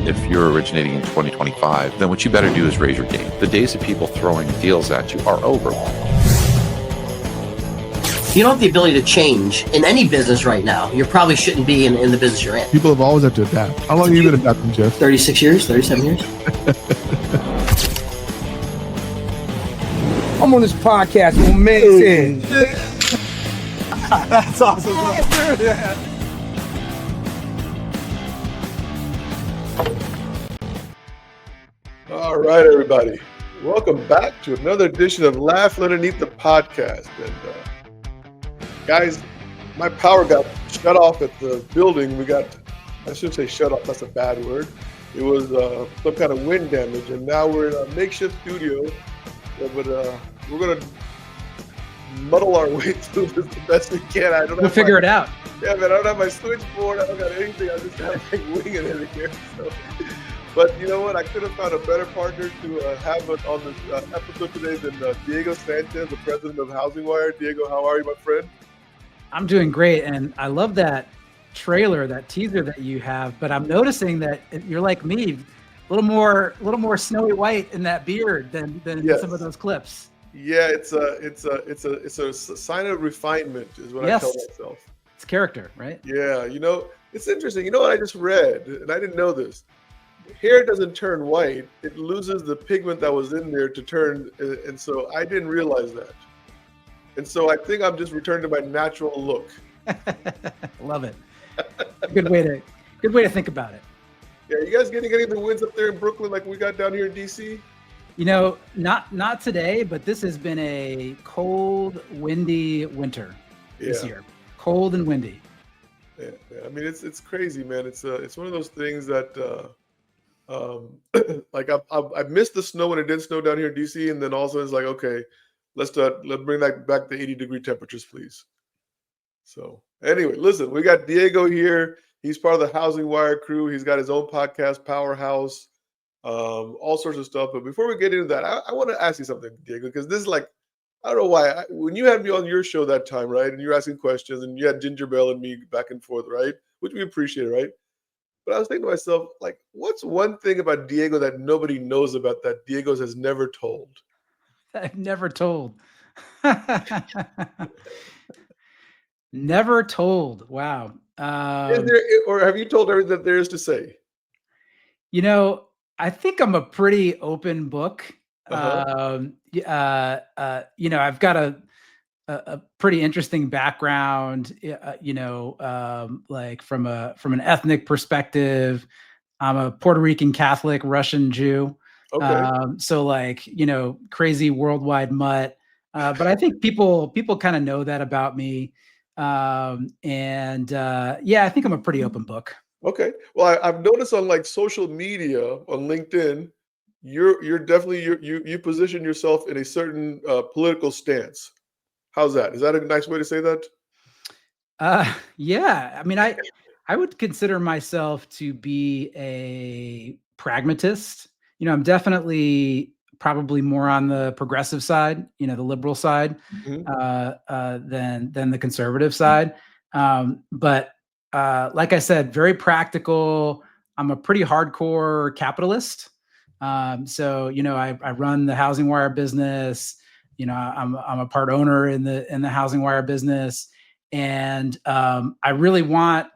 if you're originating in 2025, then what you better do is raise your game. The days of people throwing deals at you are over. If you don't have the ability to change in any business right now, you probably shouldn't be in the business you're in. People have always had to adapt. How long have you been adapting, Jeff? 36 years, 37 years. I'm on this podcast with man. That's awesome. Yeah. All right, everybody. Welcome back to another edition of Laugh Underneath the Podcast. And guys, my power got shut off at the building. I shouldn't say shut off, that's a bad word. It was some kind of wind damage, and now we're in a makeshift studio. Yeah, but we're going to muddle our way through this the best we can. We'll figure it out. Yeah, man, I don't have my switchboard. I don't got anything. I just have like winging it in here. So. But you know what? I could have found a better partner to have on this episode today than Diego Sanchez, the president of HousingWire. Diego, how are you, my friend? I'm doing great, and I love that trailer, that teaser that you have. But I'm noticing that you're like me, a little more snowy white in that beard than Yes. some of those clips. Yeah, it's a sign of refinement, is what I tell myself. It's character, right? Yeah, you know, it's interesting. You know what I just read, and I didn't know this. Hair doesn't turn white; it loses the pigment that was in there to turn, and so I didn't realize that. And so I think I'm just returning to my natural look. Love it. Good way to think about it. Yeah, you guys getting any of the winds up there in Brooklyn like we got down here in DC? You know, not today, but this has been a cold, windy winter this year. Cold and windy. Yeah. I mean, it's crazy, man. It's one of those things that like I missed the snow when it didn't snow down here in DC, and then all of a sudden it's like, okay, let's bring that back to 80-degree temperatures, please. So anyway, listen, we got Diego here. He's part of the HousingWire crew. He's got his own podcast, Powerhouse, all sorts of stuff. But before we get into that, I want to ask you something, Diego, because this is like, I don't know why. When you had me on your show that time, right, and you're asking questions, and you had Ginger Bell and me back and forth, right, which we appreciate, right? But I was thinking to myself, like, what's one thing about Diego that nobody knows about that Diego has never told? I've never told. Never told. Wow. Or have you told everything that there is to say? You know, I think I'm a pretty open book. You know, I've got a pretty interesting background. Like from an ethnic perspective, I'm a Puerto Rican Catholic, Russian Jew. Okay. So like, you know, crazy worldwide mutt. But I think people kind of know that about me. Yeah, I think I'm a pretty open book. Okay. Well, I've noticed on like social media, on LinkedIn, you're definitely you position yourself in a certain political stance. How's that? Is that a nice way to say that? Yeah. I mean, I would consider myself to be a pragmatist. You know, I'm definitely probably more on the progressive side, you know, the liberal side, than the conservative side. But like I said, very practical. I'm a pretty hardcore capitalist. So, you know, I run the HousingWire business. You know, I'm a part owner in the HousingWire business, and I really want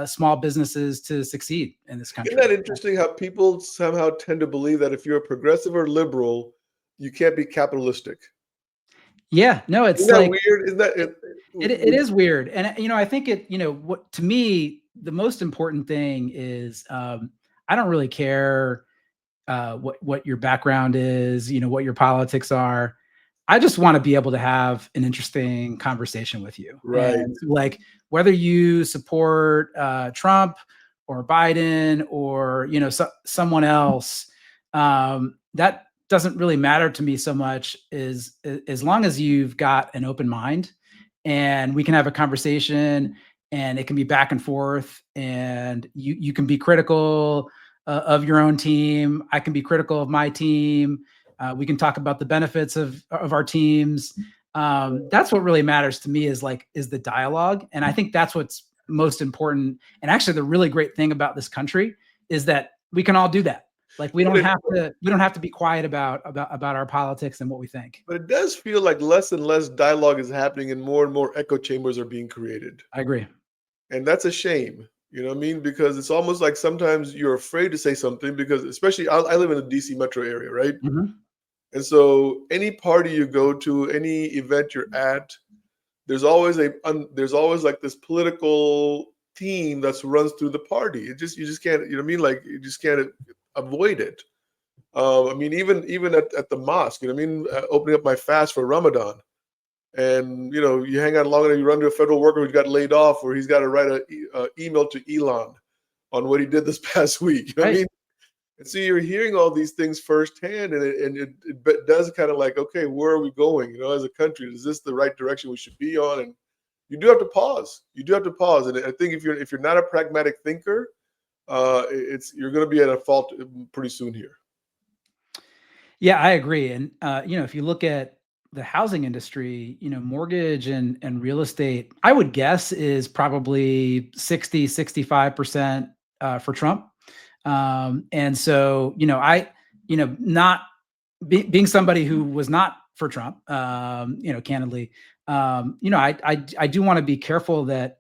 small businesses to succeed in this country. Isn't that interesting how people somehow tend to believe that if you're a progressive or liberal, you can't be capitalistic? Yeah, no, it's Isn't that like weird? Isn't that it is weird. And, you know, I think what to me, the most important thing is I don't really care what your background is, you know, what your politics are. I just want to be able to have an interesting conversation with you. Right. And like whether you support Trump or Biden or, you know, someone else, that doesn't really matter to me so much as long as you've got an open mind and we can have a conversation and it can be back and forth and you can be critical of your own team. I can be critical of my team. We can talk about the benefits of our teams. That's what really matters to me is the dialogue. And I think that's what's most important. And actually the really great thing about this country is that we can all do that. Like we don't have to be quiet about our politics and what we think. But it does feel like less and less dialogue is happening and more echo chambers are being created. I agree. And that's a shame. You know what I mean? Because it's almost like sometimes you're afraid to say something because especially I live in the DC metro area, right? Mm-hmm. And so any party you go to, any event you're at, there's always like this political theme that runs through the party. You just can't, you know what I mean? Like you just can't avoid it. I mean, even at the mosque, you know what I mean? Opening up my fast for Ramadan. And, you know, you hang out long enough, you run to a federal worker who got laid off, or he's got to write an email to Elon on what he did this past week. You know what I mean? And so you're hearing all these things firsthand, and it does kind of like, okay, where are we going? You know, as a country, is this the right direction we should be on? And you do have to pause. You do have to pause. And I think if you're not a pragmatic thinker, you're going to be at a fault pretty soon here. Yeah, I agree. And you know, if you look at the housing industry, you know, mortgage and real estate, I would guess is probably 65% for Trump. And so, you know, not being somebody who was not for Trump, you know, candidly, you know, I do want to be careful that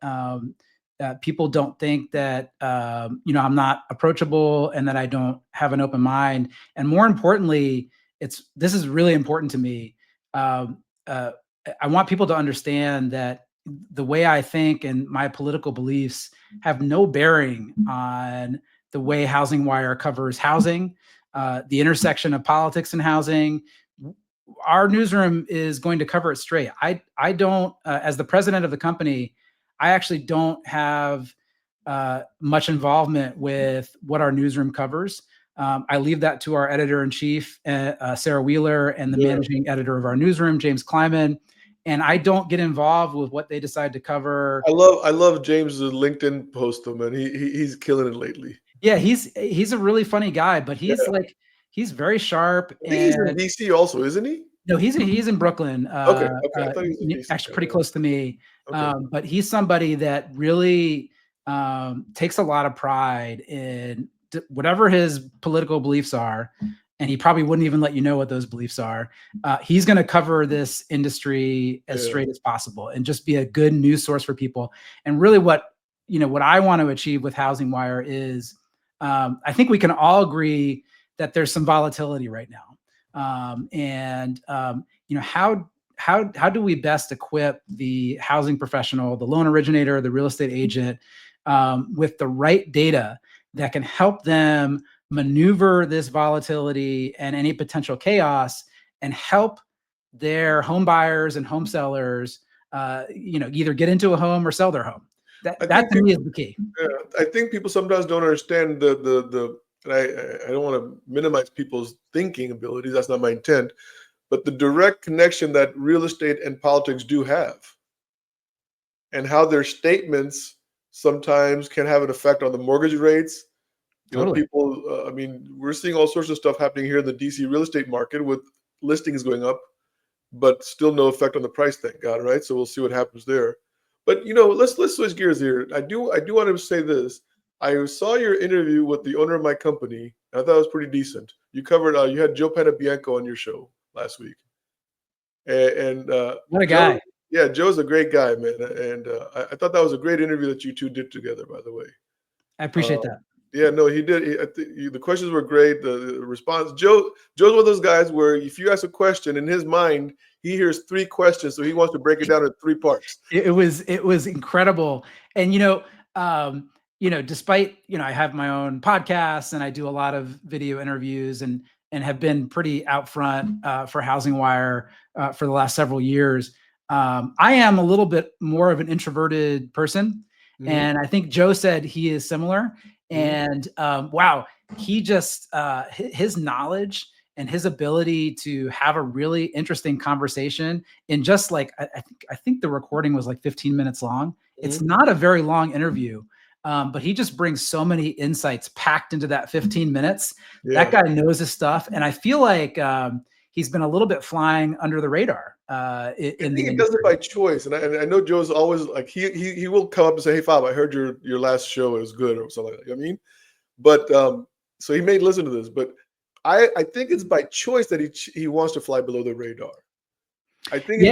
people don't think that, you know, I'm not approachable and that I don't have an open mind. And more importantly, this is really important to me. I want people to understand that the way I think and my political beliefs have no bearing on the way HousingWire covers housing, the intersection of politics and housing. Our newsroom is going to cover it straight. I don't, as the president of the company, I actually don't have much involvement with what our newsroom covers. I leave that to our editor-in-chief, Sarah Wheeler, and the managing editor of our newsroom, James Kleiman. And I don't get involved with what they decide to cover. I love James's LinkedIn post, though, man. He's killing it lately. Yeah, he's a really funny guy, but he's very sharp. I think he's in DC also, isn't he? No, he's in Brooklyn. Okay. I thought he was in DC. Actually, pretty close to me. Okay. But he's somebody that really takes a lot of pride in whatever his political beliefs are, and he probably wouldn't even let you know what those beliefs are. He's going to cover this industry as straight as possible and just be a good news source for people. And really what I want to achieve with HousingWire is, I think we can all agree that there's some volatility right now. You know, how do we best equip the housing professional, the loan originator, the real estate agent, with the right data that can help them maneuver this volatility and any potential chaos and help their home buyers and home sellers, you know, either get into a home or sell their home. That to me is the key. Yeah, I think people sometimes don't understand and I don't want to minimize people's thinking abilities. That's not my intent, but the direct connection that real estate and politics do have, and how their statements sometimes can have an effect on the mortgage rates. You know, people, I mean, we're seeing all sorts of stuff happening here in the DC real estate market with listings going up, but still no effect on the price, thank God, right? So we'll see what happens there. But, you know, let's switch gears here. I do want to say this. I saw your interview with the owner of my company. I thought it was pretty decent. You covered, you had Joe Panabianco on your show last week. And what a guy. Yeah, Joe's a great guy, man. And I thought that was a great interview that you two did together, by the way. I appreciate that. Yeah, no, he did. The questions were great. The response. Joe's one of those guys where if you ask a question, in his mind, he hears three questions, so he wants to break it down in three parts. It was incredible. And you know, despite, you know, I have my own podcast and I do a lot of video interviews and have been pretty out front for HousingWire for the last several years. I am a little bit more of an introverted person. Mm-hmm. And I think Joe said he is similar. And wow, he just his knowledge and his ability to have a really interesting conversation in just like I think the recording was like 15 minutes long. Mm-hmm. It's not a very long interview, but he just brings so many insights packed into that 15 minutes. Yeah. That guy knows his stuff, and I feel like he's been a little bit flying under the radar. I think he does it by choice, and I know Joe's always like he will come up and say, "Hey, Fob, I heard your last show. It was good," or something like that. You know what I mean? But so he may listen to this, but I think it's by choice that he wants to fly below the radar. I think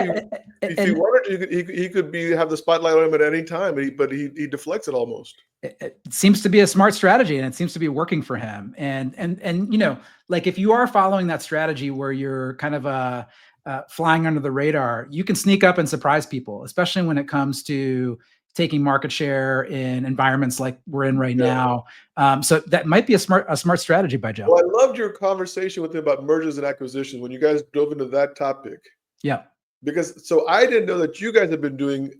if he wanted to, he could have the spotlight on him at any time, but he deflects it almost. It seems to be a smart strategy, and it seems to be working for him. And you know, like if you are following that strategy where you're kind of flying under the radar, you can sneak up and surprise people, especially when it comes to taking market share in environments like we're in right now. So that might be a smart strategy by Joe. Well, I loved your conversation with him about mergers and acquisitions when you guys dove into that topic. Yeah. Because so I didn't know that you guys have been doing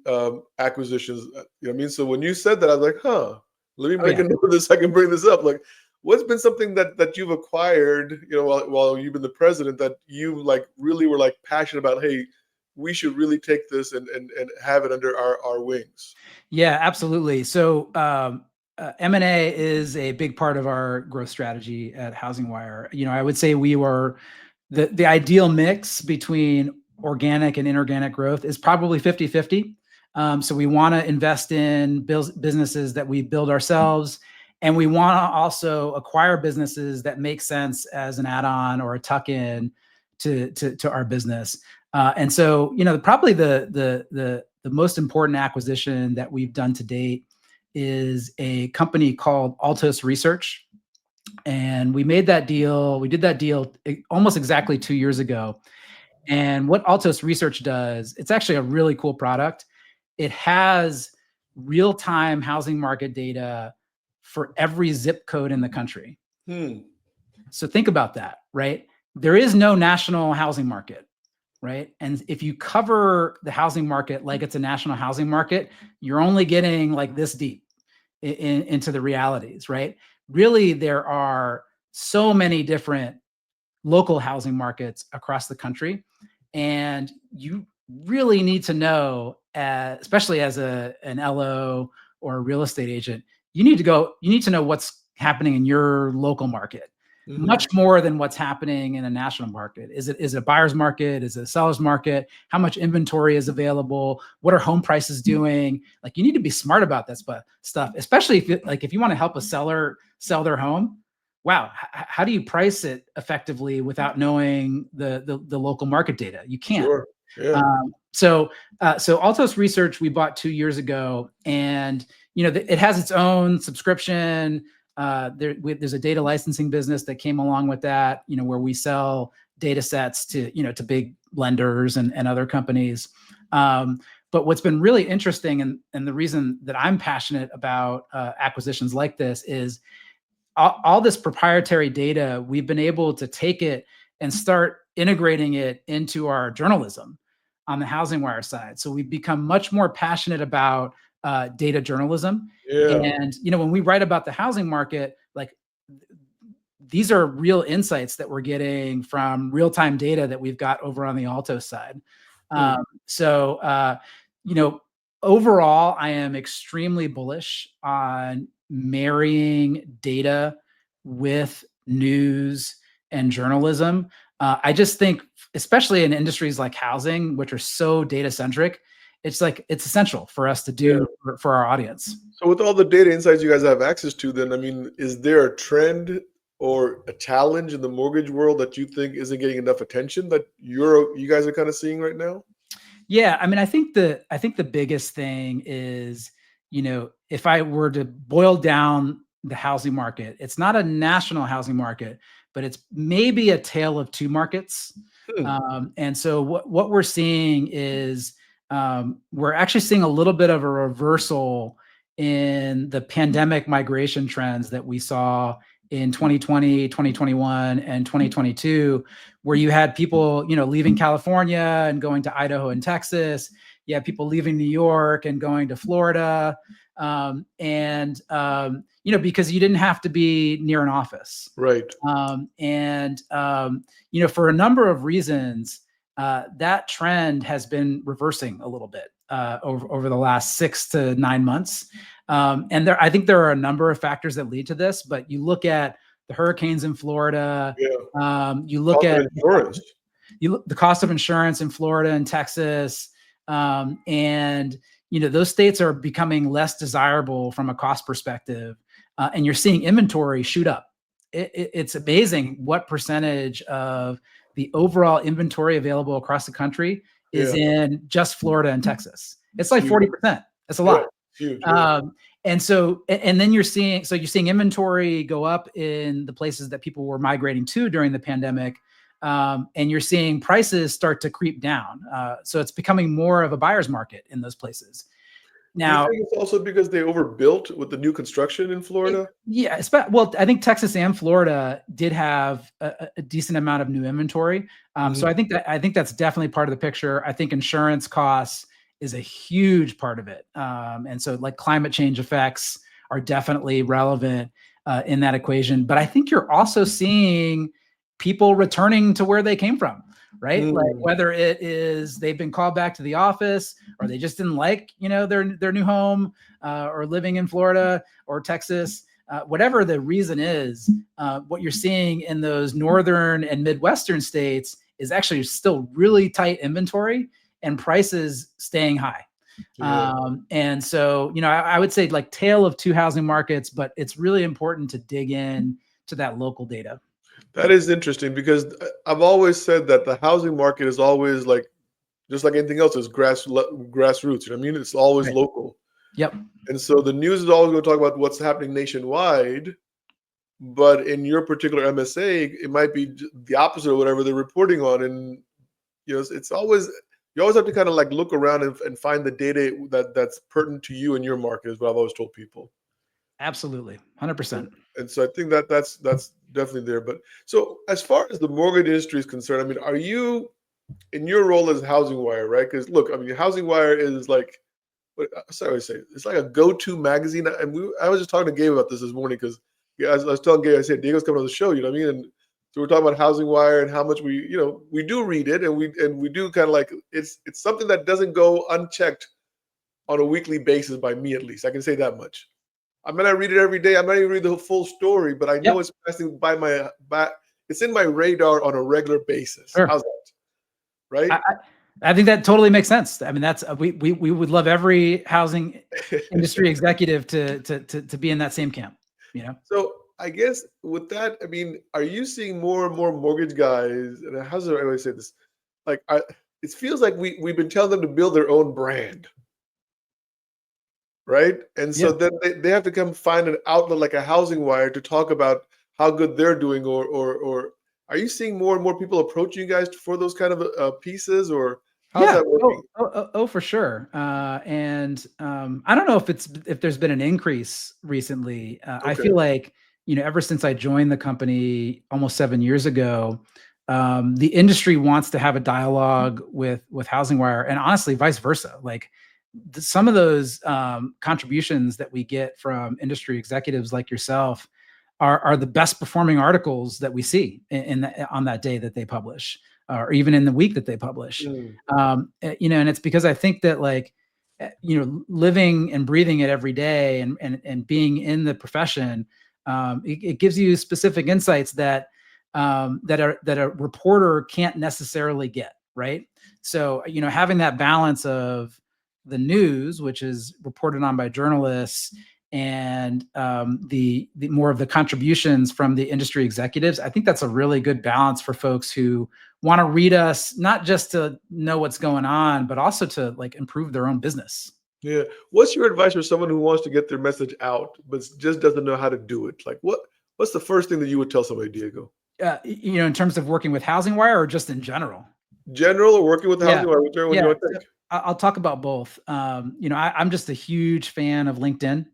acquisitions. You know what I mean? So when you said that, I was like, huh, let me make a note of this. I can bring this up. Like, what's been something that you've acquired, you know, while you've been the president that you like really were like passionate about, hey, we should really take this and have it under our wings? Yeah, absolutely. So M&A is a big part of our growth strategy at HousingWire. You know, I would say we were the ideal mix between organic and inorganic growth is probably 50-50. So we want to invest in businesses that we build ourselves, and we want to also acquire businesses that make sense as an add-on or a tuck-in to our business. And so, you know, probably the most important acquisition that we've done to date is a company called Altos Research. And we did that deal almost exactly 2 years ago. And what Altos Research does, it's actually a really cool product. It has real-time housing market data for every zip code in the country. So think about that, right? There is no national housing market, right? And if you cover the housing market like it's a national housing market, you're only getting like this deep into the realities, right? Really, there are so many different local housing markets across the country. And you really need to know, especially as an LO or a real estate agent, you need to know what's happening in your local market, much more than what's happening in a national market. Is it a buyer's market? Is it a seller's market? How much inventory is available? What are home prices doing? Like, you need to be smart about that stuff, especially if you want to help a seller sell their home. Wow, how do you price it effectively without knowing the local market data? You can't. Sure. Yeah. So Altos Research we bought 2 years ago, and you know it has its own subscription. There's a data licensing business that came along with that, you know, where we sell data sets to big lenders and other companies. But what's been really interesting, and the reason that I'm passionate about acquisitions like this is all this proprietary data, we've been able to take it and start integrating it into our journalism on the HousingWire side. So we've become much more passionate about data journalism. Yeah. And, you know, when we write about the housing market, like these are real insights that we're getting from real-time data that we've got over on the Altos side. You know, overall, I am extremely bullish on marrying data with news and journalism. I just think, especially in industries like housing, which are so data centric, it's essential for us to do for our audience. So with all the data insights you guys have access to, then, I mean, is there a trend or a challenge in the mortgage world that you think isn't getting enough attention that you guys are kind of seeing right now? Yeah, I mean, I think the biggest thing is, you know, if I were to boil down the housing market, it's not a national housing market, but it's maybe a tale of two markets. And so what we're seeing is we're actually seeing a little bit of a reversal in the pandemic migration trends that we saw in 2020, 2021, and 2022, where you had people, you know, leaving California and going to Idaho and Texas. You had people leaving New York and going to Florida. You know, because you didn't have to be near an office. Right. You know, for a number of reasons, that trend has been reversing a little bit over the last 6 to 9 months. I think there are a number of factors that lead to this, but you look at the hurricanes in Florida, you look at the cost of insurance in Florida and Texas, and you know, those states are becoming less desirable from a cost perspective, and you're seeing inventory shoot up. it's amazing what percentage of the overall inventory available across the country is in just Florida and Texas. It's like 40%. That's a lot. Huge. And so, and then you're seeing inventory go up in the places that people were migrating to during the pandemic. And you're seeing prices start to creep down. So it's becoming more of a buyer's market in those places. Now, do you think it's also because they overbuilt with the new construction in Florida? Yeah, well, I think Texas and Florida did have a decent amount of new inventory. So I think that's definitely part of the picture. I think insurance costs is a huge part of it. And so like climate change effects are definitely relevant in that equation. But I think you're also seeing people returning to where they came from, right? Like whether it is they've been called back to the office or they just didn't like, their new home or living in Florida or Texas, whatever the reason is, what you're seeing in those northern and Midwestern states is actually still really tight inventory and prices staying high. And so, I would say like tale of two housing markets, but it's really important to dig in to that local data. That is interesting because I've always said that the housing market is always like, just like anything else, is grassroots. I mean, it's always local. Yep. And so the news is always going to talk about what's happening nationwide, but in your particular MSA, it might be the opposite of whatever they're reporting on. And it's always, you always have to kind of like look around and find the data that's pertinent to you and your market, is what I've always told people. Absolutely, 100%. And so I think that's definitely there. But so as far as the mortgage industry is concerned, I mean, are you in your role as HousingWire, right? Because look, I mean, HousingWire is like, it's like a go-to magazine. And I was just talking to Gabe about this morning because I was telling Gabe, I said, Diego's coming on the show, you know what I mean? And so we're talking about HousingWire and how much we do read it, and we do kind of like, it's something that doesn't go unchecked on a weekly basis by me, at least. I can say that much. I mean, I read it every day. I might even read the full story, but I know it's passing by it's in my radar on a regular basis. Sure. How's that? Right? I think that totally makes sense. I mean, that's we would love every housing industry executive to be in that same camp, So I guess with that, I mean, are you seeing more and more mortgage guys, and how do I always say this? Like, it feels like we've been telling them to build their own brand. Right. And so then they have to come find an outlet like a HousingWire to talk about how good they're doing, or are you seeing more and more people approaching you guys for those kind of pieces, or how's that working? Oh, for sure. And I don't know if there's been an increase recently. I feel like, ever since I joined the company almost 7 years ago, the industry wants to have a dialogue with HousingWire, and honestly, vice versa. Like, some of those contributions that we get from industry executives like yourself are the best performing articles that we see on that day that they publish, or even in the week that they publish. And it's because I think that, like, living and breathing it every day and being in the profession, it gives you specific insights that a reporter can't necessarily get, right? So, having that balance of the news, which is reported on by journalists, and the more of the contributions from the industry executives, I think that's a really good balance for folks who want to read us, not just to know what's going on, but also to like improve their own business. Yeah. What's your advice for someone who wants to get their message out, but just doesn't know how to do it? Like, what's the first thing that you would tell somebody, Diego? In terms of working with HousingWire, or just in general? General, or working with HousingWire, whichever one you want to take. I'll talk about both. I'm just a huge fan of LinkedIn.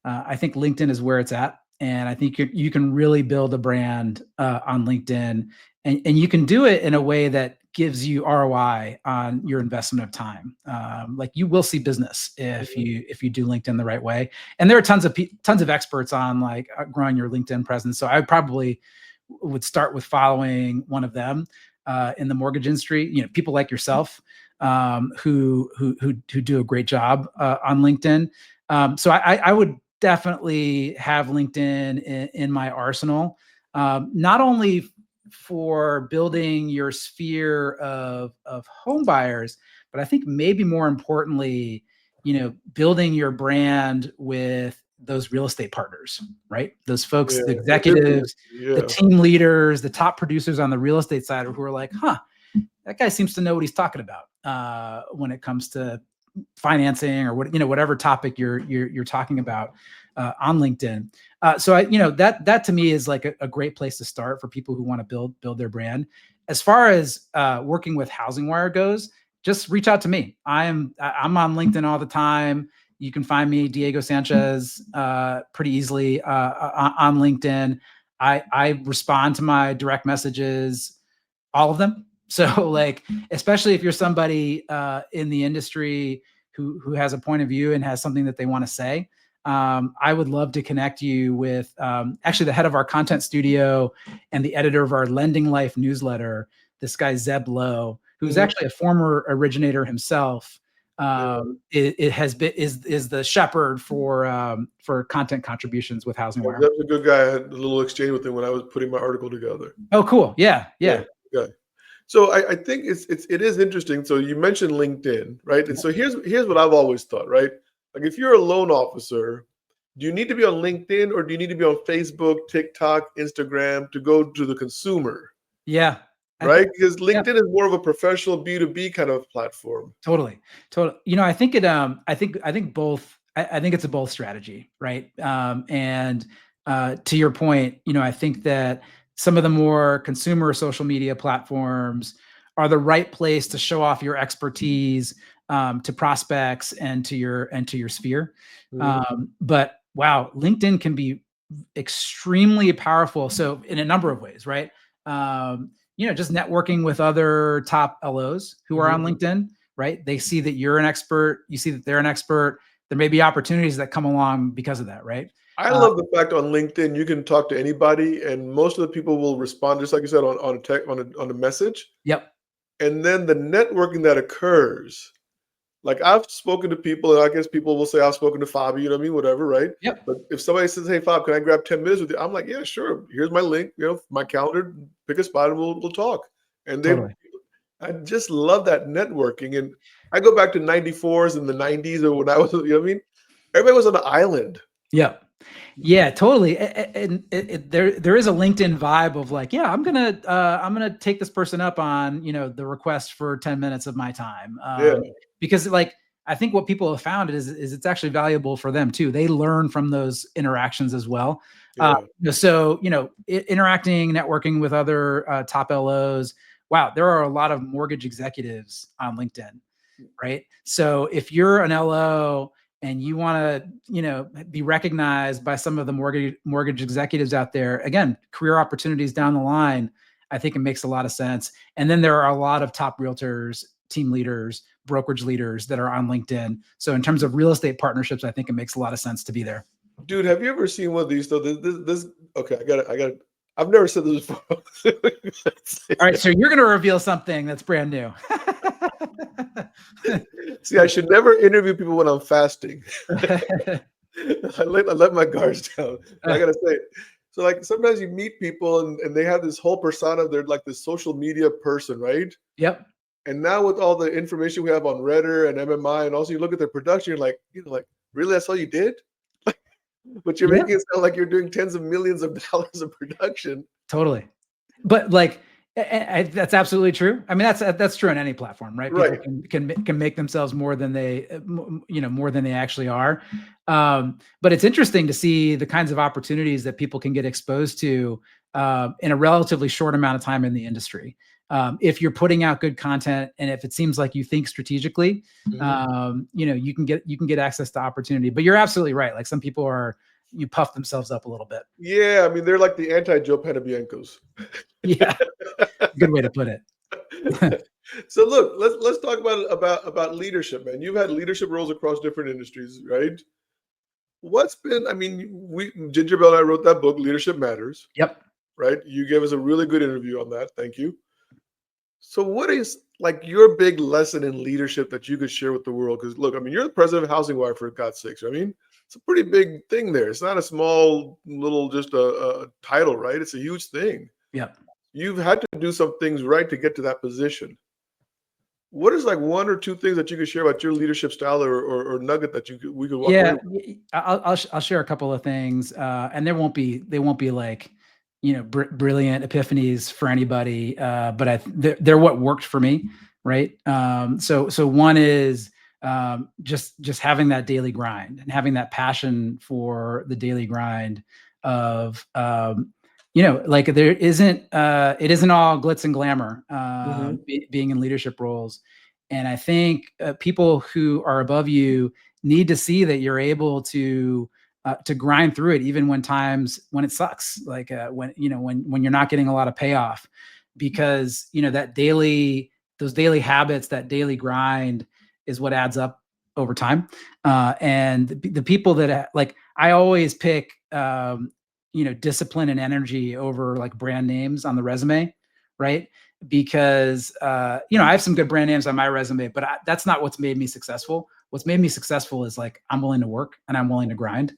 I think LinkedIn is where it's at. And I think you can really build a brand on LinkedIn, and you can do it in a way that gives you ROI on your investment of time. Like, you will see business if you do LinkedIn the right way. And there are tons of experts on like growing your LinkedIn presence. So I probably would start with following one of them in the mortgage industry. People like yourself who do a great job on LinkedIn. So I would definitely have LinkedIn in my arsenal, not only for building your sphere of home buyers, but I think maybe more importantly, building your brand with those real estate partners, right? Those folks, Yeah, the executives, yeah, the team leaders, the top producers on the real estate side who are like, huh, that guy seems to know what he's talking about when it comes to financing or whatever topic you're talking about on LinkedIn. So that to me is like a great place to start for people who want to build their brand. As far as working with HousingWire goes, just reach out to me. I'm on LinkedIn all the time. You can find me, Diego Sanchez, pretty easily on LinkedIn. I respond to my direct messages, all of them. So like, especially if you're somebody in the industry who has a point of view and has something that they want to say, I would love to connect you with actually the head of our content studio and the editor of our Lending Life newsletter, this guy Zeb Lowe, who's actually a former originator himself. It has been is the shepherd for content contributions with HousingWire. That's a good guy. I had a little exchange with him when I was putting my article together. Oh, cool. Yeah. Okay. So I think it is interesting. So you mentioned LinkedIn, right? And so here's what I've always thought, right? Like if you're a loan officer, do you need to be on LinkedIn or do you need to be on Facebook, TikTok, Instagram to go to the consumer? Yeah. Right? Because LinkedIn is more of a professional B2B kind of platform. Totally. I think I think both. I think it's a both strategy, right? And to your point, I think that some of the more consumer social media platforms are the right place to show off your expertise to prospects and to your sphere. But wow, LinkedIn can be extremely powerful. So in a number of ways, right? Just networking with other top LOs who are on LinkedIn, right? They see that you're an expert. You see that they're an expert. There may be opportunities that come along because of that, right? I love the fact on LinkedIn you can talk to anybody, and most of the people will respond, just like you said, on a message. Yep. And then the networking that occurs, like I've spoken to people, and I guess people will say I've spoken to Fobby, you know what I mean, whatever, right? Yep. But if somebody says, "Hey, Fob, can I grab 10 minutes with you?" I'm like, "Yeah, sure. Here's my link, my calendar. Pick a spot, and we'll talk." And I just love that networking. And I go back to 94s and the 90s, or when I was, you know what I mean? Everybody was on an island. Yep. Yeah, totally. And there is a LinkedIn vibe of like, yeah, I'm gonna take this person up on the request for 10 minutes of my time, because like I think what people have found is it's actually valuable for them too. They learn from those interactions as well. So interacting, networking with other top LOs. Wow, there are a lot of mortgage executives on LinkedIn, right? So if you're an LO and you want to, be recognized by some of the mortgage executives out there, again, career opportunities down the line, I think it makes a lot of sense. And then there are a lot of top realtors, team leaders, brokerage leaders that are on LinkedIn. So in terms of real estate partnerships, I think it makes a lot of sense to be there. Dude, have you ever seen one of these? So this okay, I got it. I've never said this before. All right, so you're going to reveal something that's brand new. See, I should never interview people when I'm fasting. I let my guards down. I gotta say it. So like sometimes you meet people and they have this whole persona. They're like this social media person, right? Yep. And now with all the information we have on Redder and MMI, and also you look at their production, you're like, really, that's all you did? But you're making it sound like you're doing tens of millions of dollars of production. Totally. But like, that's absolutely true. I mean, that's true on any platform, right? Right. People can make themselves more than they actually are. But it's interesting to see the kinds of opportunities that people can get exposed to in a relatively short amount of time in the industry. If you're putting out good content and if it seems like you think strategically, you can get access to opportunity. But you're absolutely right. Like some people you puff themselves up a little bit. Yeah, I mean they're like the anti-Joe Panabiancos. Yeah, good way to put it. So look, let's talk about leadership, man. You've had leadership roles across different industries, right? Ginger Bell and I wrote that book, Leadership Matters. Yep. Right? You gave us a really good interview on that. Thank you. So what is like your big lesson in leadership that you could share with the world? Because look, I mean, you're the president of HousingWire, for God's sakes. I mean, it's a pretty big thing there. It's not a small little just a title, right? It's a huge thing. Yeah. You've had to do some things right to get to that position. what is like one or two things that you could share about your leadership style or nugget that we could walk Yeah, away with? I'll share a couple of things, and they won't be like, brilliant epiphanies for anybody, but they're what worked for me, right? So one is just having that daily grind and having that passion for the daily grind of like it isn't all glitz and glamour, being in leadership roles. And I think people who are above you need to see that you're able to grind through it, even when it sucks, like when you're not getting a lot of payoff, because those daily habits, that daily grind is what adds up over time. And the people that like, I always pick discipline and energy over like brand names on the resume, right? Because I have some good brand names on my resume, but that's not what's made me successful. What's made me successful is like, I'm willing to work and I'm willing to grind.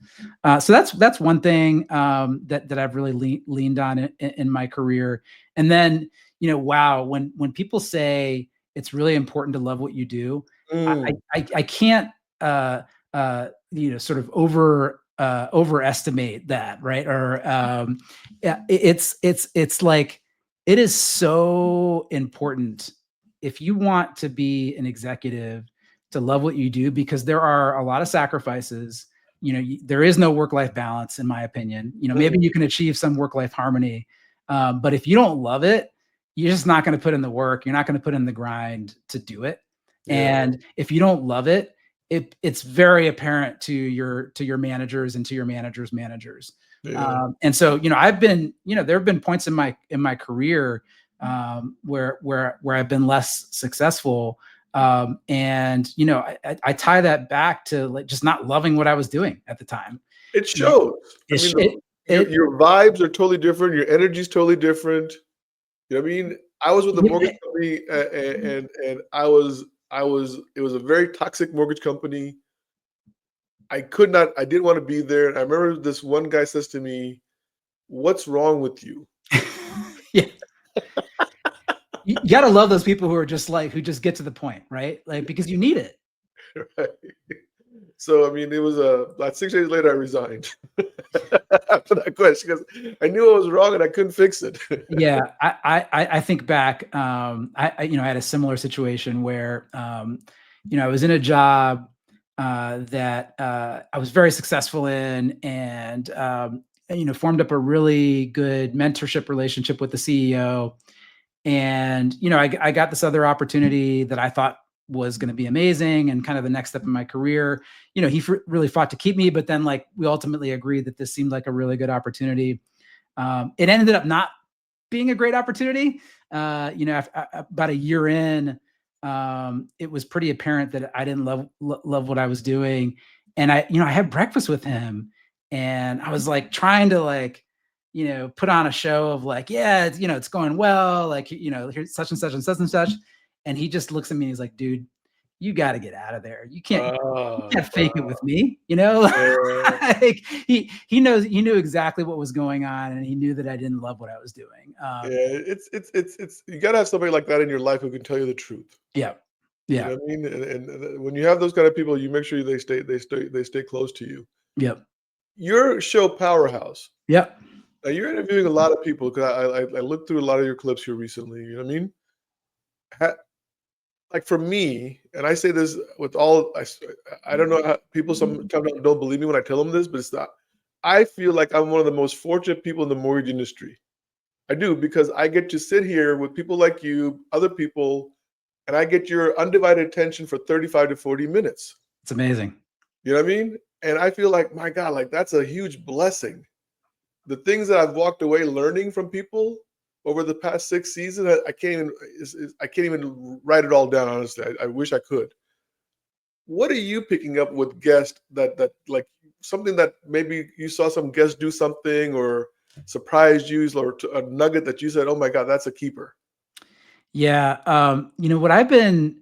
So that's one thing that I've really leaned on in my career. And then, wow, when people say it's really important to love what you do, I can't sort of overestimate that, right? Or it's like, it is so important if you want to be an executive to love what you do, because there are a lot of sacrifices. There is no work-life balance, in my opinion. Maybe you can achieve some work-life harmony, but if you don't love it, you're just not going to put in the work. You're not going to put in the grind to do it. Yeah. And if you don't love it, it's very apparent to your managers and to your managers' managers. Yeah. And so, I've been, there have been points in my career where I've been less successful. And I tie that back to like just not loving what I was doing at the time. It shows. Your vibes are totally different. Your energy is totally different. You know what I mean? I was with the mortgage company, and it was a very toxic mortgage company. I didn't want to be there. And I remember this one guy says to me, "What's wrong with you?" Yeah. You gotta love those people who just get to the point, right? Like, because you need it. Right. So, I mean, it was like 6 days later, I resigned after that question, because I knew I was wrong and I couldn't fix it. Yeah. I think back, I had a similar situation where, I was in a job that I was very successful in, and formed up a really good mentorship relationship with the CEO. And I got this other opportunity that I thought was going to be amazing and kind of the next step in my career. He really fought to keep me, but then like we ultimately agreed that this seemed like a really good opportunity. It ended up not being a great opportunity. About a year in, it was pretty apparent that I didn't love what I was doing. And I had breakfast with him, and I was like trying to like, put on a show of like, yeah, it's going well. Like, here's such and such and such and such. And he just looks at me and he's like, dude, you got to get out of there. You can't fake it with me. Like, he knew exactly what was going on, and he knew that I didn't love what I was doing. It's you got to have somebody like that in your life who can tell you the truth. Yeah. Yeah. You know what I mean? And when you have those kind of people, you make sure they stay close to you. Yep. Your show Powerhouse. Yep. Now, you're interviewing a lot of people, because I looked through a lot of your clips here recently. You know what I mean? Like for me, and I say this with all, I don't know how people sometimes don't believe me when I tell them this, but it's not. I feel like I'm one of the most fortunate people in the mortgage industry. I do, because I get to sit here with people like you, other people, and I get your undivided attention for 35 to 40 minutes. It's amazing. You know what I mean? And I feel like, my God, like that's a huge blessing. The things that I've walked away learning from people over the past 6 seasons, I can't even write it all down, honestly. I wish I could. What are you picking up with guests that like something that maybe you saw some guests do something or surprised you, or a nugget that you said, oh my God, that's a keeper? Yeah. What I've been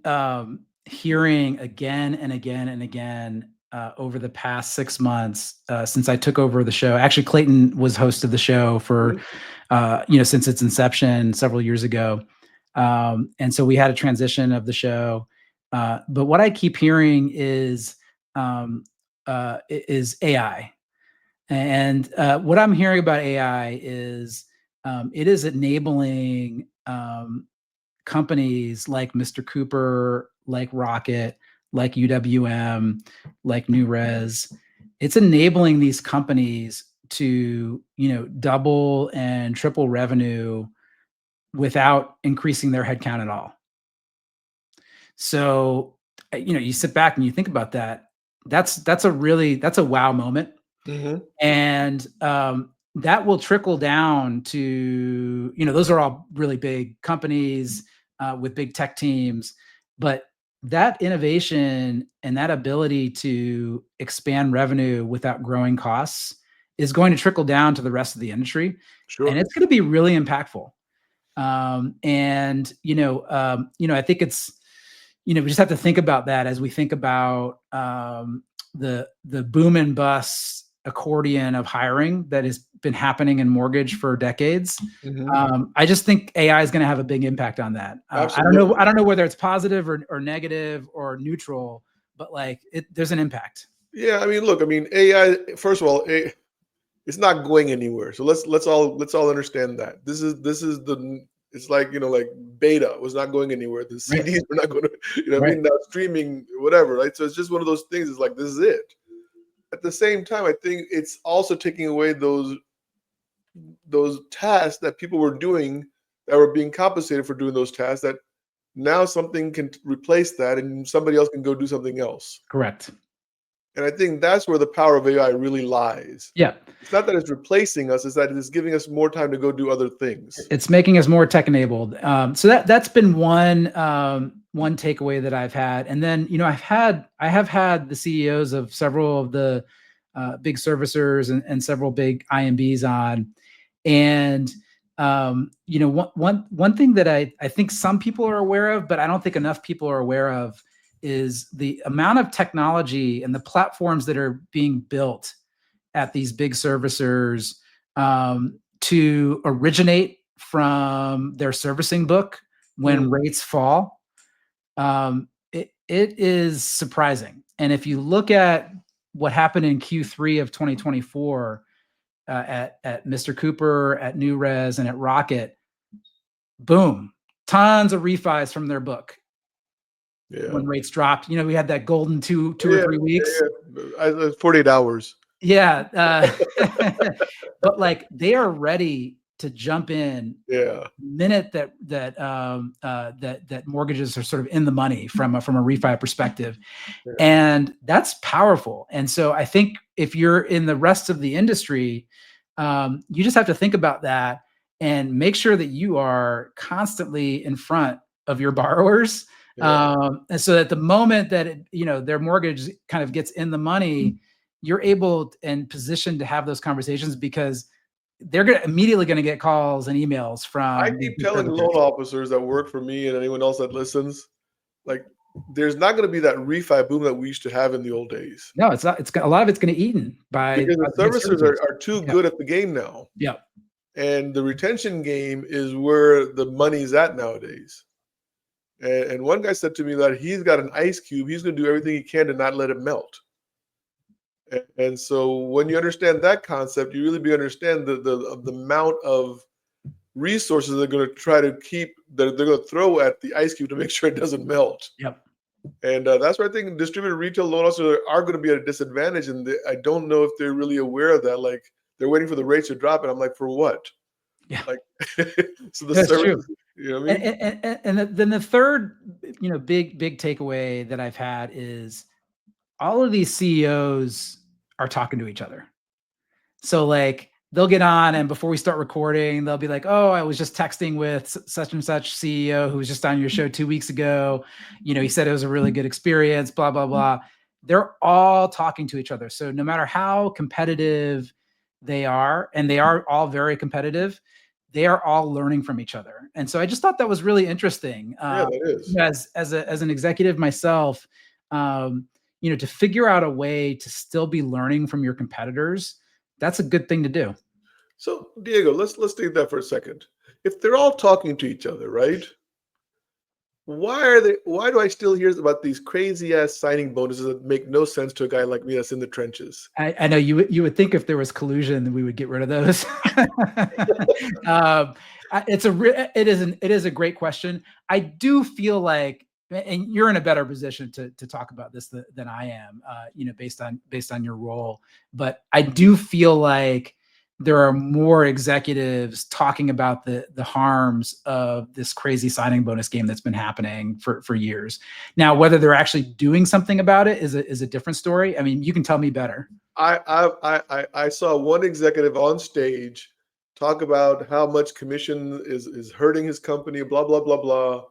hearing again and again and again over the past 6 months since I took over the show. Actually, Clayton was host of the show for, since its inception several years ago. And so we had a transition of the show. But what I keep hearing is AI. And what I'm hearing about AI is it is enabling companies like Mr. Cooper, like Rocket, like UWM, like New Res. It's enabling these companies to, double and triple revenue without increasing their headcount at all. So, you sit back and you think about that. That's a wow moment. Mm-hmm. And that will trickle down to, those are all really big companies with big tech teams, but that innovation and that ability to expand revenue without growing costs is going to trickle down to the rest of the industry. Sure. And it's going to be really impactful. I think it's, we just have to think about that as we think about the boom and bust accordion of hiring that has been happening in mortgage for decades. Mm-hmm. I just think AI is going to have a big impact on that. I don't know whether it's positive or negative or neutral, but there's an impact. Yeah, I mean, look, AI. First of all, it's not going anywhere. So let's all understand that this is it's like beta was not going anywhere. The CDs were not going to Right. now streaming whatever, right? So it's just one of those things. It's like this is it. At the same time, I think it's also taking away those tasks that people were doing that were being compensated for doing those tasks. That now something can replace that, and somebody else can go do something else. Correct. And I think that's where the power of AI really lies. Yeah. It's not that it's replacing us, it's that it's giving us more time to go do other things. It's making us more tech enabled. So that's been one takeaway that I've had. And then, I have had the CEOs of several of the big servicers and several big IMBs on. And, one thing that I think some people are aware of, but I don't think enough people are aware of, is the amount of technology and the platforms that are being built at these big servicers to originate from their servicing book when rates fall. It is surprising. And if you look at what happened in Q3 of 2024 at Mr. Cooper, at New Res, and at Rocket, boom, tons of refis from their book. Yeah. When rates dropped, we had that golden two or 3 weeks. 48 hours. Yeah. But they are ready to jump in. Yeah. The minute that mortgages are sort of in the money from a refi perspective. Yeah. And that's powerful. And so I think if you're in the rest of the industry, you just have to think about that and make sure that you are constantly in front of your borrowers. Yeah. And so that the moment that their mortgage kind of gets in the money, you're able and positioned to have those conversations, because they're immediately going to get calls and emails from. I keep telling loan officers that work for me and anyone else that listens, there's not going to be that refi boom that we used to have in the old days. No, it's not. It's a lot of it's going to eaten by because the servicers are too good at the game now. Yeah, and the retention game is where the money's at nowadays. And one guy said to me that he's got an ice cube. He's going to do everything he can to not let it melt. And so when you understand that concept, you really understand the amount of resources they're going to try to keep, that they're going to throw at the ice cube to make sure it doesn't melt. Yep. And that's why I think distributed retail loan officers are going to be at a disadvantage. And I don't know if they're really aware of that. They're waiting for the rates to drop. And I'm like, for what? Yeah. So the service, you know what I mean? And then the third, big takeaway that I've had is all of these CEOs are talking to each other. So they'll get on, and before we start recording, they'll be like, "Oh, I was just texting with such and such CEO who was just on your show 2 weeks ago. He said it was a really good experience, blah, blah, blah." They're all talking to each other. So no matter how competitive they are, and they are all very competitive, they are all learning from each other. And so I just thought that was really interesting. Yeah, that is. As an executive myself, to figure out a way to still be learning from your competitors, that's a good thing to do. So Diego, let's take that for a second. If they're all talking to each other, right? Why do I still hear about these crazy ass signing bonuses that make no sense to a guy like me that's in the trenches? I know you would think if there was collusion, then we would get rid of those. It is a great question. I do feel like, and you're in a better position to talk about this than I am, based on your role. But I do feel like there are more executives talking about the harms of this crazy signing bonus game that's been happening for years. Now, whether they're actually doing something about it is a different story. I mean, you can tell me better. I saw one executive on stage talk about how much commission is hurting his company, blah blah blah blah,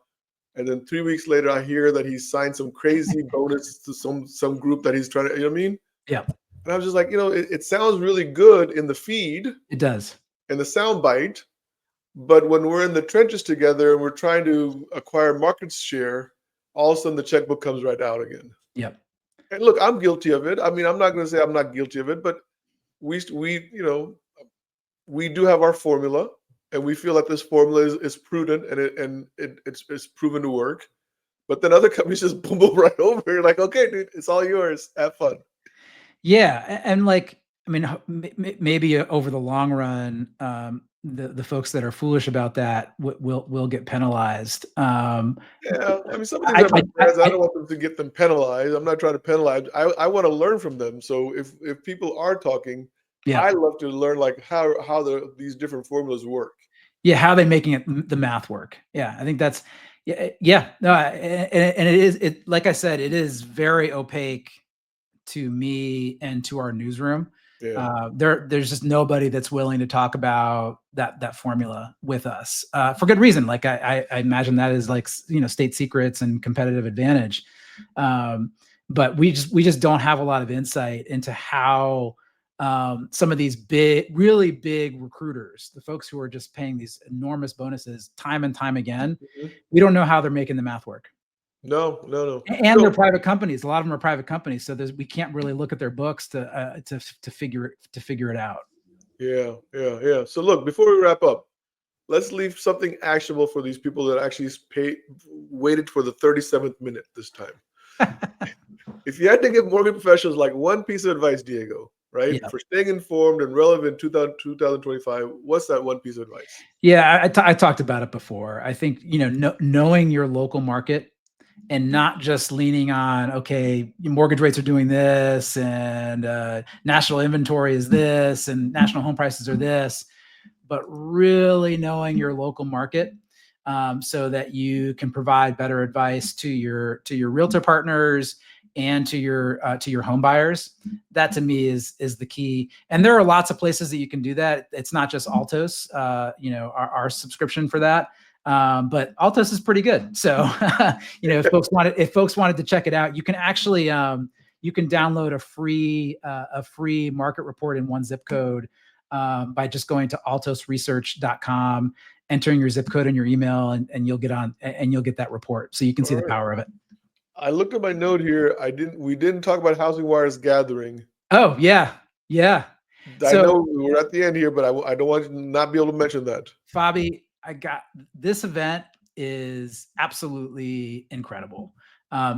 and then 3 weeks later, I hear that he signed some crazy bonus to some group that he's trying to. You know what I mean? Yeah, And I was just like, it sounds really good in the feed it does. and the sound bite, but when we're in the trenches together and we're trying to acquire market share, all of a sudden the checkbook comes right out again. Yep. And look, I'm guilty of it. I mean, I'm not going to say I'm not guilty of it, but we do have our formula, and we feel that this formula is prudent and it's proven to work. But then other companies just boom right over. You're like, okay, dude, it's all yours. Have fun. Yeah, and like, I mean, maybe over the long run, the folks that are foolish about that will get penalized. Yeah, I mean, some of these are my friends. I don't want them to get them penalized. I'm not trying to penalize. I want to learn from them. So if people are talking, Yeah. I love to learn like how these different formulas work. Yeah, how they making the math work. Yeah, I think that's yeah. No, and it like I said, it is very opaque to me and to our newsroom. Yeah. There's just nobody that's willing to talk about that formula with us for good reason. Like I imagine that is like state secrets and competitive advantage, but we just don't have a lot of insight into how some of these really big recruiters, the folks who are just paying these enormous bonuses time and time again, we don't know how they're making the math work. No. And they're private companies. A lot of them are private companies, so we can't really look at their books to figure it out. Yeah. So look, before we wrap up, let's leave something actionable for these people that actually waited for the 37th minute this time. If you had to give mortgage professionals like one piece of advice, Diego, right, for staying informed and relevant in 2025, what's that one piece of advice? Yeah, I talked about it before. I think knowing your local market. And not just leaning on, okay, mortgage rates are doing this and national inventory is this and national home prices are this, but really knowing your local market so that you can provide better advice to your realtor partners and to your home buyers. That to me is the key. And there are lots of places that you can do that. It's not just Altos, our subscription for that. But Altos is pretty good. So, if folks wanted to check it out, you can actually, you can download a free market report in one zip code, by just going to altosresearch.com, entering your zip code in your email, and you'll get that report. So you can see the power of it. I looked at my note here. We didn't talk about HousingWire's gathering. Oh yeah. I know we're at the end here, but I don't want you to not be able to mention that. Fobby, this event is absolutely incredible.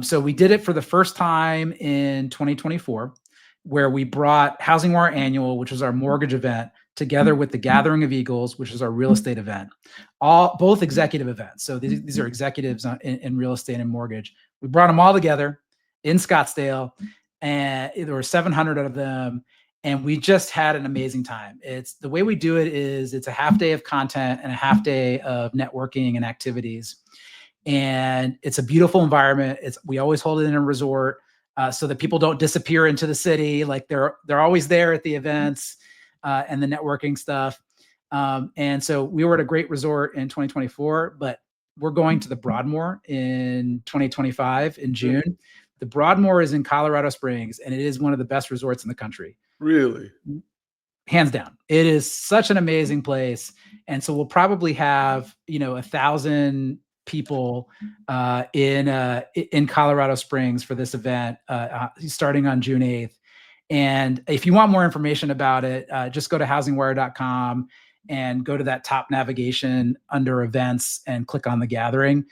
So we did it for the first time in 2024, where we brought HousingWire Annual, which was our mortgage event, together with the Gathering of Eagles, which is our real estate event, both executive events. So these are executives in real estate and mortgage. We brought them all together in Scottsdale, and there were 700 of them. And we just had an amazing time. It's the way we do it is it's a half day of content and a half day of networking and activities. And it's a beautiful environment. We always hold it in a resort so that people don't disappear into the city. Like they're always there at the events and the networking stuff. And so we were at a great resort in 2024, but we're going to the Broadmoor in 2025 in June. The Broadmoor is in Colorado Springs, and it is one of the best resorts in the country. Really? Hands down. It is such an amazing place. And so we'll probably have, 1,000 people in Colorado Springs for this event starting on June 8th. And if you want more information about it, just go to housingwire.com and go to that top navigation under events and click on the gathering.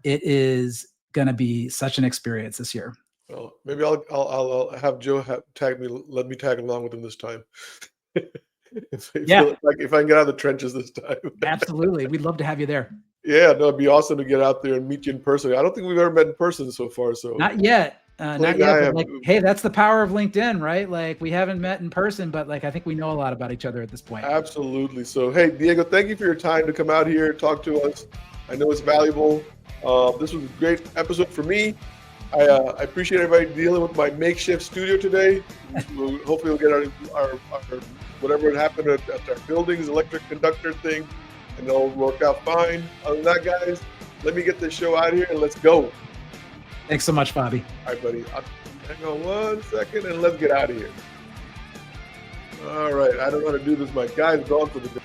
it is going to be such an experience this year. Well, maybe I'll have Joe tag me. Let me tag along with him this time. if I can get out of the trenches this time. Absolutely, we'd love to have you there. Yeah, no, it'd be awesome to get out there and meet you in person. I don't think we've ever met in person so far. So not yet. Not yet. But like, hey, that's the power of LinkedIn, right? Like we haven't met in person, but like I think we know a lot about each other at this point. Absolutely. So hey, Diego, thank you for your time to come out here and talk to us. I know it's valuable. This was a great episode for me. I appreciate everybody dealing with my makeshift studio today. Hopefully we'll get our whatever had happened at our building's electric conductor thing, and it'll work out fine. Other than that, guys, let me get this show out of here and let's go. Thanks so much, Bobby. All right, buddy. Hang on 1 second and let's get out of here. All right. I don't know how to do this. My guy's gone for the day.